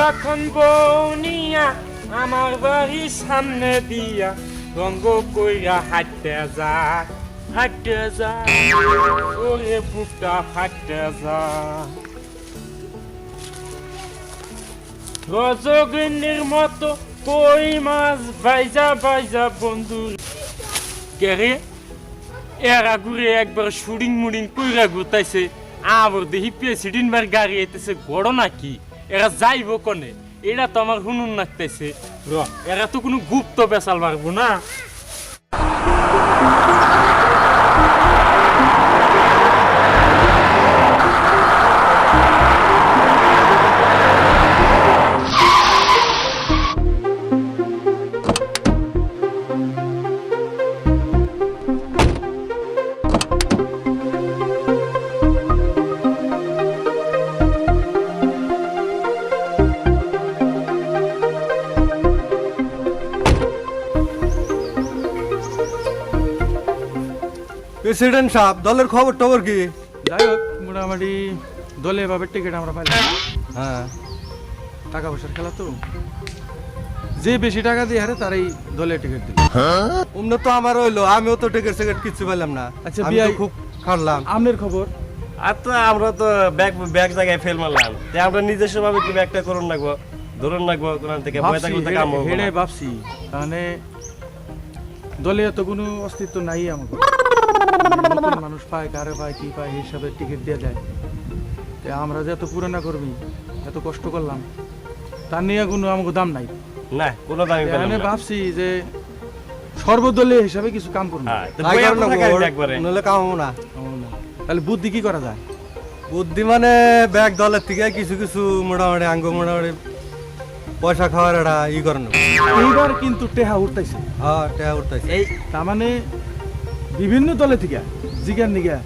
যখন বউনিয়া আমার বাড়ির সামনে দিয়া রঙ্গ কইরা হাঁটতে যায় ওরে বুকটা ফাটতে যায় রজগিনীর মতো কই মাছ বাইজা বাইজা বন্ধু কেরে এরা ঘুরে একবার শুডিং মুডিং কইরা ঘুরতাইছে আবার দেখি প্রেসিডেন্ট বার গাড়ি আইতেছে গড় নাকি এরা যাইব কোনে এটা তো আমার হুনুন নাকতেছে এরা তো কোনো গুপ্ত বেসাল পারবো না প্রেসিডেন্ট সাহেব দলের খবর টবর কি? যাই হোক মোটামুটি দলে এভাবে টিকিট আমরা পাইলাম। হ্যাঁ টাকা পয়সার খেলা তো, যে বেশি টাকা দিয়ে হারে তারাই দলে টিকিট দিল। অন্য তো আমার হইলো, আমিও তো টিকিট সিকিট কিছু পেলাম না। আচ্ছা আমি তো খুব খাটলাম। আমনের খবর? আর তো আমরা তো ব্যাগ জায়গায় ফেল মারলাম, তাই আমরা নিজস্ব ভাবে কি ব্যাগটা করুন লাগবো, ধরুন লাগবো কোন থেকে বয়ে থাকলে তো কাম হবে না। ভাবছি তাহলে দলে এত কোনো অস্তিত্ব নাই আমাকে, নতুন মানুষ পায় কারে পায় কি পায় হিসাবে টিকিট দিয়ে যায়। তাই আমরা যে এত পুরানা কর্মী এত কষ্ট করলাম তার নিয়ে কোনো আমাকে দাম নাই না, কোনো দামই পেলাম তাহলে না। ভাবছি যে সর্বদলীয় হিসাবে কিছু কাম করবো। হ্যাঁ, তো বইয়া তো থাকা হইছে একবারে। নলে কাম হবে না। তাহলে বুদ্ধি কি করা যায়? বুদ্ধি মানে ব্যাগ দলের থেকে কিছু কিছু মোটামুটি মোটামুটি পয়সা খাওয়ার একটা ই করানো। এইবার কিন্তু টেহা উঠতেছে। হ্যাঁ টেহা উঠতেছে। এই তার মানে বিভিন্ন দলে থেকে জিগার নিগা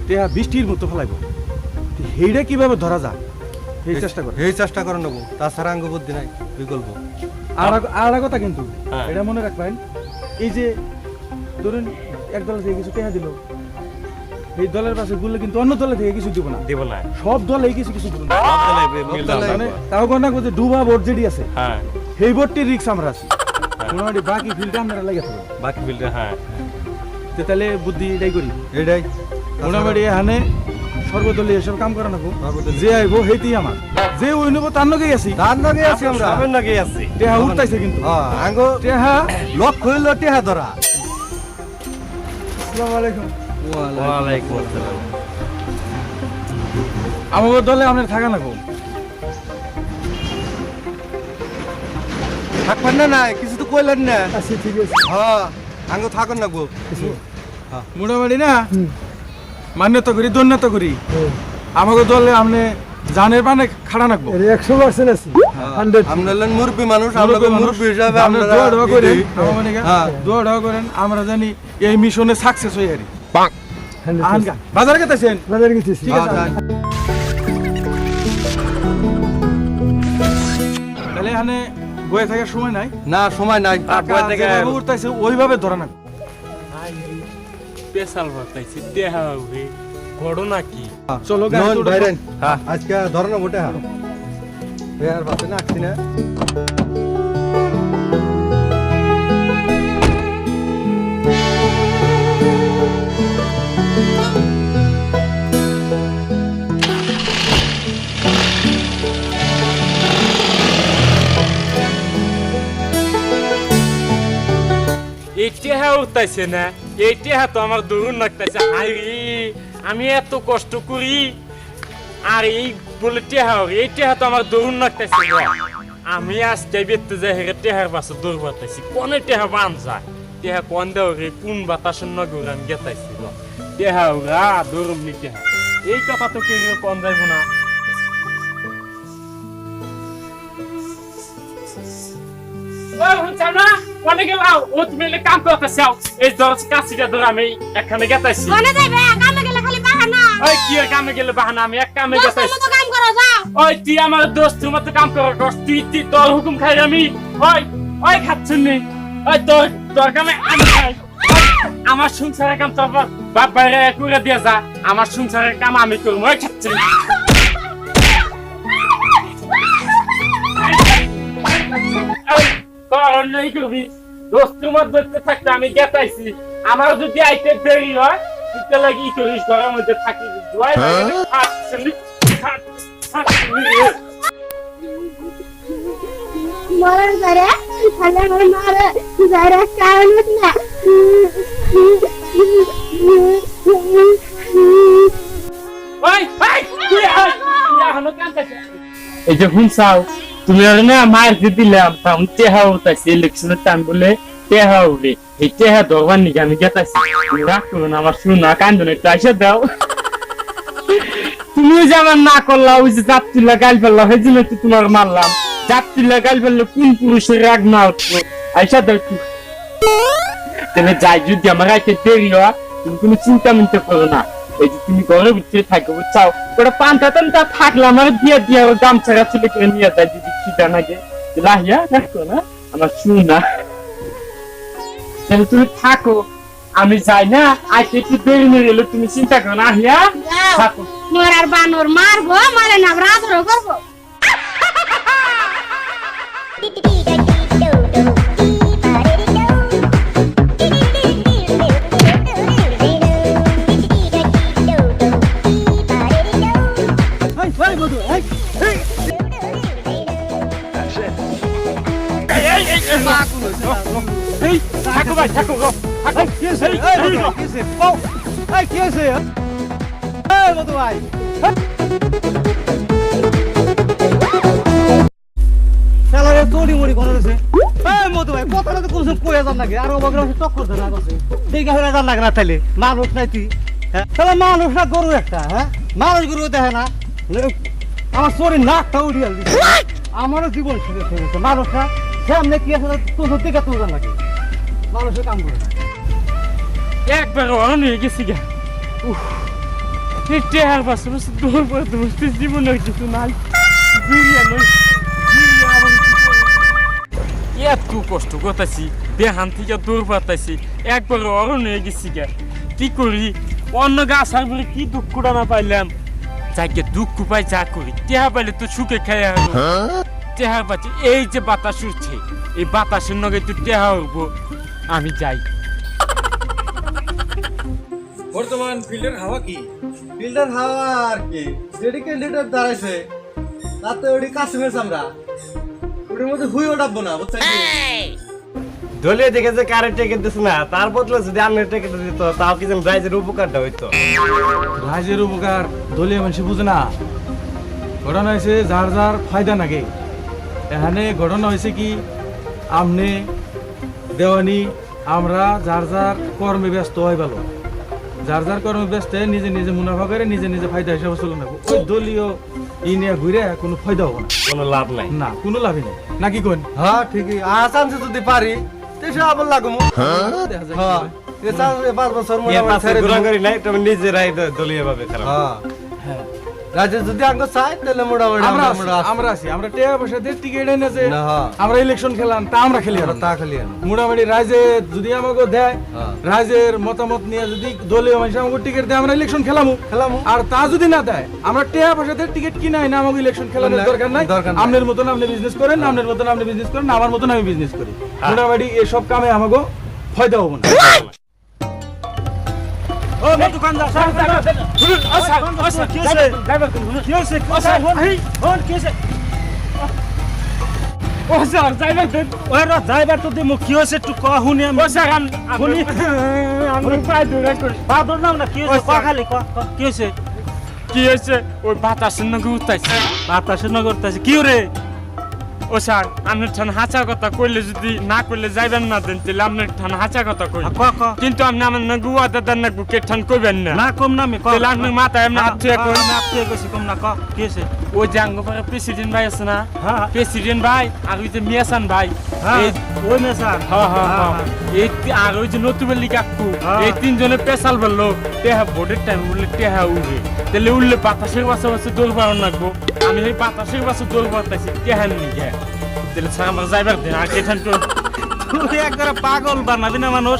টেহা বৃষ্টির মতো ফেলাইব, সেইটা কিভাবে ধরা যায় এই চেষ্টা করে, এই চেষ্টা করে নেবো, তাছাড়া আঙ্গ বুদ্ধি নাই বিকল্প। আর একটা কথা কিন্তু হ্যাঁ। এটা মনে রাখবেন, এই যে ধরুন এক দলে থেকে কিছু টেহা দিল, এই দলের পাশে গুলো কিন্তু অন্য দলে থেকে কিছু দিব না, দিব না, সব দলে কিছু কিছু দিব না। সব দলে মিল দাও দলে- মানে লাগবো। তাও কোনা যে ডুবা বোর্ড যেটি আছে হ্যাঁ, সেই বোর্ডটির রিক্স আমরা আছি, মোটামুটি বাকি ফিল্ডটা আমরা লেগে থাকবো। বাকি ফিল্ডে হ্যাঁ তো তাহলে বুদ্ধি এটাই করি, এটাই মোটামুটি এখানে সর্বদলীয় এসব কাম করা নাকো, সর্বদলীয়। যে আইব সেইটি আমার, যে ওই নেবো তার নগে গেছি, তার নাকি আছি আমরা। সবের নাকি আছে। টেহা উঠতাইছে কিন্তু হ্যাঁ আঙ্গ টেহা। লক্ষ্য হইলো টেহা ধরা। আসসালামু আলাইকুম। ওয়ালাইকুম আসসালাম। আমাদের দলে আপনার থাকা নাকো, থাকবেন না নাই কিছু তো কইলেন না। আচ্ছা ঠিক আছে। হ্যাঁ আঙ্গ থাকুন নাকবো। মোটামুটি না মান্যতা করি ধন্যতা করি, আমাকে দলে আপনি জানের পানে খাড়া নাকবো। 100% আছি। আপনারা মুরব্বী মানুষ, আমরা মুরব্বী হিসাবে আপনি আপনারা দোয়া দোয়া করেন, এই- আমার মানে হ্যাঁ। দোয়া দোয়া করেন আমরা জানি এই মিশনে সাকসেস হই হারি। 100% আনগা বাজারে গেতেছেন? বাজারে গেছিস? ঠিক আছে। হ্যাঁ, তাহলে এখানে বয়ে থাকার সময় নাই, না সময় নাই। টাকা যেভাবে উঠতাইছে ওইভাবে ধরা নাকবো। বেসাল পারতাইছে দেহা হবে গড় নাকি চলো গাড়ি নন তুলো। বাইরেন। হ্যাঁ। আজকে ধরনা মোটে হ্যাঁ বেয়ার বাসে না আসছি না। এই টেহা উঠতাইছে না, এই টেহা তো আমার দরুন লাগতাইছে। হাই রে, আমি এত কষ্ট করি আর এই বলে টেহা এই টেহা তো আমার দরুন লাগতাইছে। আমি আজকে বেরতে যাই হেরে টেহার পাশে দৌড় বাতাইছি, কোনে টেহা বান যায় টেহা কোন দেও রে কোন বাতাসের নগর আমি গেতাইছি টেহা ওরা দৌড়ম নি টেহা, এই কথা তো কেউ কোন যাইব না। ওই হুনছাম না কোনে গেলাও ও তুমি কাম করতেছাও, এই দরজ কাছিটা ধরে আমি এখানে গেতাইছি। কোনে যাইবে? কামে গেলে খালি বাহানা। ওই কি আর কামে গেলে বাহানা, আমি এক কামে দোস্তের গেতাইছি। মতো কাম করো, যাও। ওই তুই আমার দোস্ত, তুই মতো কাম কর, তুই তোর হুকুম খাই আমি। ওই ওই খাচ্ছুন নি, ওই তোর কামে আমি খাই। আমার সংসারের কাম তোর বাপ বাইরে করে দিয়ে যা, আমার সংসারের কাম আমি করবো। ওই খাচ্ছুন অন্যায় করবি দোস্তের মধ্যে থাকতে আমি গেতাইছি আমার যদি আইতে দেরি হয় তুই লাগি ই করিস ঘরের মধ্যে থাকি মরার পরে তাহলে আমার মারা যারা কারণ না এই যে শুনছাও তুমি না মার যে দিলাম তখন টেহা উঠাইছি ইলেকশনের টাইম বলে টেহা উঠে এই টেহা দরবার নিকে আমি গেতাইছি রাগ করো না আমার শুনা কান্দন একটু আইসা দাও তুমি যে আমার না করলা ওই যে যাত্রীলা গাল ফেললা সেই জন্য তো তোমার মারলাম যাত্রীলা গাল ফেললে কোন পুরুষের রাগ না উঠবো আইসা দাও একটু তাহলে যাই যদি আমার আইতে দেরি হয় তুমি কোনো চিন্তা মিন্তা করো না এই যে তুমি ঘরের ভিতরে থাকো বুঝছাও ওটা পান্তা টান্তা থাকলে আমার দিয়ে দিয়ে গামছা চলে করে নিয়ে যায় যদি খিদা নাগে লাহিয়া রাখো না আমার শুনা তাহলে তুমি থাকো আমি যাই না আজকে একটু দেরি নিয়ে গেলে তুমি চিন্তা করো না হিয়া থাকো মরার বানর মারবো মারে না আমরা আদর করবো এই থাকো ভাই থাকো গো থাকো কি আছে এই মধু ভাই শালারে তোড়ি মুড়ি কোন আছে এই মধু ভাই কথাটা তো কোনসব কইয়া যান নাকি আর ওবাগরা টক্কর দেন না করছে দেখা হইরা যান লাগে না তাইলে মানুষ নাই তুই হ্যাঁ শালা মানুষ না গরু একটা হ্যাঁ মানুষ গরু দেখে না আমার শরীর নাকটা উড়িয়ে দিছে আমারও জীবন শেষ হয়ে গেছে মানুষ না সামনে কি আছে তোর দিকে তুই যান নাকি মানুষের কাম করে না একবার অন হয়ে গেছি গা একটু আর বাসে বাসে দৌড় পড়তে বসতে জীবনের কিছু নাই এত কষ্ট করতেছি দেহান থেকে দৌড় পাতাইছি একবার অরণ হয়ে গেছি গা কি করি অন্য গাছ আর বলে কি দুঃখটা না পাইলাম যাকে দুঃখ পাই যা করি টেহা পাইলে তো সুখে খাইয়া হলো টেহা পাচ্ছি এই যে বাতাস উঠছে এই বাতাসের নগে তো টেহা উঠবো আমি যাই বর্তমান ফিল্ডের হাওয়া কি ফিল্টার হাওয়া আর কি যেটি ক্যান্ডিডেট দাঁড়াইছে তাতে ওটি কাশ্মীর আমরা ওটির মধ্যে হুই ওঠাবো না বুঝছেন দলীয় দেখে যে কারে টিকিট দিছে না তার বদলে যদি আমি টিকিট দিত তাও কি যেন রাইজের উপকারটা হইতো রাজের উপকার দলীয় মানুষ বুঝে না ঘটনা হয়েছে যার যার ফায়দা নাগে এখানে ঘটনা হয়েছে কি আমনে দেওয়ানি আমরা যার যার কর্মে ব্যস্ত হয় ভালো যার যার কর্মে ব্যস্ত হয়ে নিজে নিজে মুনাফা করে নিজে নিজে ফায়দা হিসাবে চলে নেবো ওই দলীয় ই নিয়ে ঘুরে কোনো ফায়দা হবো না কোনো লাভ নাই না কোনো লাভই নেই নাকি কোন হ্যাঁ ঠিকই আসামসে যদি পারি তেসে আবার লাগুমু দেখা যায় হ্যাঁ এ চার 5 বছর মনে ইয়ে হয় পাশে ছেড়ে দিবো। গুলাঙ্গারি নাই তুমি নিজেরাই দলীয় ভাবে খারাপ হ্যাঁ রাজ্যে যদি আঙ্গ চাই তাহলে মোটামুটি আমরা আছি আমরা টিয়া পয়সা দিয়ে টিকিট এনে যে না, হ্যাঁ। আমরা ইলেকশন খেলাম তা আমরা খেলি আমরা না। তা খালি আনো। মোটামুটি রাইজে যদি আমাকে দেয় হ্যাঁ। রাইজের মতামত নিয়ে যদি দলীয় মানুষ আমাকে টিকিট দেয় আমরা ইলেকশন খেলামু খেলামু। আর তা যদি না দেয় আমরা টিয়া পয়সা দিয়ে টিকিট কিনাই না আমাকে ইলেকশন খেলানোর দরকার নাই দরকার নাই। আপনার মতন আপনি বিজনেস করেন আপনার মতন আপনি বিজনেস করেন আমার মতন আমি বিজনেস করি মোটামুটি এসব কামে আমাকে ফায়দা হবো না ও দোকানদার কি হয়েছে কি হয়েছে কি হয়েছে ও স্যার ড্রাইভার দেন ওই ড্রাইভার তো দিমু কি হয়েছে একটু কহ শুনি আমি ও স্যার আমি প্রায় দূরে করি বাদর নাম না কি হয়েছে ক খালি ক কি হয়েছে কি হয়েছে ওই বাতাসের নগে উঠতেছে বাতাসের নগর তাছে কি রে ও স্যার আপনার ঠান হাঁচা কথা কইলে যদি না কইলে যাইবেন না দেন তাহলে আপনার ঠান হাঁচা কথা কই ক ক কিন্তু আপনি আমার নগে ওয়াদা দেন না কে ঠান কইবেন না না কম নামে ক তাহলে আপনার মাথায় এমনি হাত ছুঁয়ে কই না আপনি কইছি কম না ক কি হয়েছে ওই যে আঙ্গপাড়া প্রেসিডেন্ট ভাই আছে না হ্যাঁ প্রেসিডেন্ট ভাই আর ওই যে মিয়াসান ভাই হ্যাঁ এই ওই মেসান আর ওই যে নতুবেলি কাকু হ্যাঁ। এই তিনজনে পেশাল বললো টেহা ভোটের টাইম উঠলে টেহা উঠবে তাহলে উঠলে বাতাসের বাসে বাসে দৌড় পাওয়ার লাগবো আমি এই বাতাসের বাসে দৌড় পাতাইছি টেহা নিয়ে তাহলে স্যার আমার যাইবার দেন আর এখান তো তুই একবারে পাগল বানাবি না মানুষ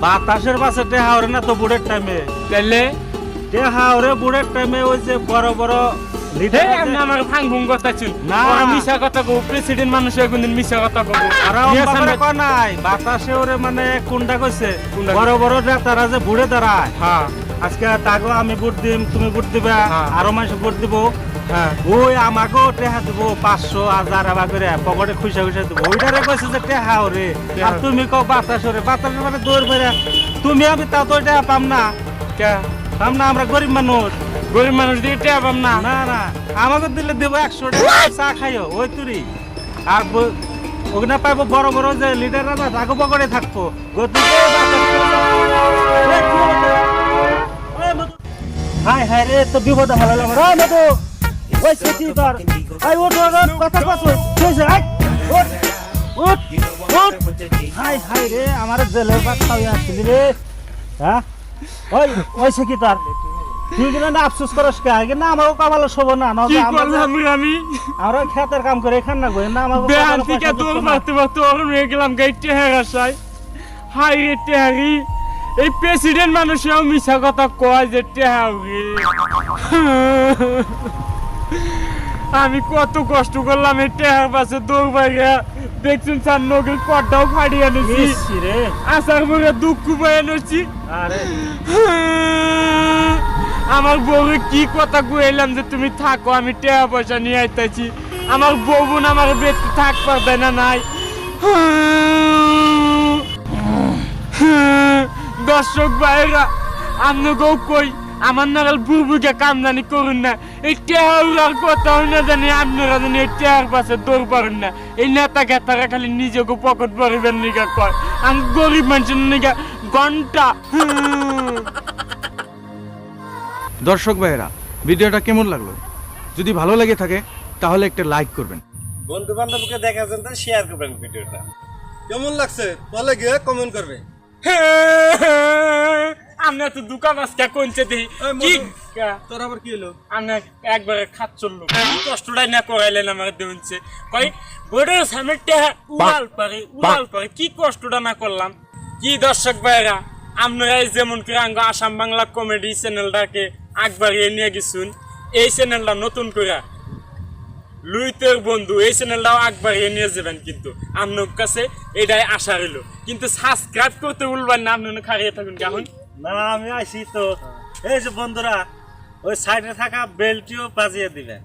বাতাসের পাশে টেহাওরে না তো বুড়ের টাইমে তাহলে টেহাওরে বুড়ের টাইমে ওই যে বড় বড় লিডার হে আপনি আমার ভাঙ ভুং কথা শুন না। ওরা মিশা কথা কব প্রেসিডেন্ট মানুষ কোনদিন মিশা কথা কব আর বাবারে কয় নাই বাতাসে ওরে মানে কোনটা কইছে কোনটা? বড় বড় নেতারা যে বুড়ে দাঁড়ায় হ্যাঁ আজকে তাগো আমি ভোট দিম তুমি ভোট দিবা হ্যাঁ। আরো মানুষ ভোট দিব হ্যাঁ ওই আমাকেও টেহা দিব 500,000 আবার করে পকেটে খুশা খুশা দিব ওইটারে কইছে যে টেহা ওরে আর তুমি কও বাতাস ওরে বাতাস মানে দৌড় বেড়া তুমি আমি তা তো টেহা পাম না কে পাম না আমরা গরিব মানুষ গরিব মানুষ দিকে টেয়া পাম না না না আমাকে দিলে দেবো 100 টাকা চা খাইও ওই তুরি আর ওখানে পাইবো বড় বড় যে লিডাররা না তাকে পকেটে থাকবো গতিকে হাই হাই রে তো বিপদে ভালো লাগে রে মতো ওই সেটি তোর আই ওঠ ওঠ কথা কত কইছে আই ওঠ ওঠ ওঠ হাই হাই রে আমার জেলে ভাত খাওয়া আসছিলি রে হ্যাঁ ওই ওই সেটি তোর তুই কিনা না আফসোস করস কে আগে না আমারও কামালো শোভ না কি নয়তো করলাম আমি আমরা খেতের কাম করে এখান না গই না আমাকে বেহান থেকে দৌড় মারতে মারতে ওরম হয়ে গেলাম গাই টেহা গাছায় হাই রে টেহারি এই প্রেসিডেন্ট মানুষেও মিশা কথা কয় যে টেহারি আমি কত কষ্ট করলাম এই টেহার পাশে দৌড় বাইরে দেখছুন স্যার নগের কটাও ফাড়িয়ে এনেছি রে আসার পরে দুঃখ পাই এনেছি আরে আমার বউকে কি কথা কইলাম যে তুমি থাকো আমি টাকা পয়সা নিয়ে আইতাছি আমার বউ বোন আমার বেঁচে থাক পারবে না নাই দর্শক ভাইরা আপনাকেও কই আমার নাগাল বুড়বুকে কামদানি করুন না এই টেহার কথা না জানি আপনারা জানি এই টেহার পাশে দৌড় পারেন না এই নেতা গেতারা খালি নিজেকে পকেট পরিবেন নিকা কয় আমি গরিব মানুষের নিকা ঘন্টা দর্শক ভাইয়েরা ভিডিওটা কেমন লাগলো যদি ভালো লেগে থাকে তাহলে একটা লাইক করবেন বন্ধু বান্ধবকে দেখাচ্ছেন তো শেয়ার করবেন ভিডিওটা। কেমন লাগছে বলে গিয়ে কমেন্ট করবে আমরা তো দোকান আজকে কোনছে দেখি এই কি মধু, তোর আবার কি হলো আমরা একবারে খাত চললো কষ্টটাই না করাইলেন আমার দেউনছে কই বোর্ডের সামনে উড়াল পারে কি কষ্টটা না করলাম কি দর্শক ভাইরা আপনারা যেমন করে আসাম বাংলা কমেডি চ্যানেলটাকে আগবাড়িয়ে নিয়ে গেছুন এই চ্যানেলটা নতুন করে লুইতের বন্ধু এই চ্যানেলটাও আগবাড়িয়ে নিয়ে যাবেন কিন্তু আপনার কাছে এটাই আশা রইল কিন্তু সাবস্ক্রাইব করতে ভুলবেন না আপনি খাইয়ে থাকুন কেমন না আমি আইছি তো এই যে বন্ধুরা ওই সাইডে থাকা বেলটিও বাজিয়ে দিবেন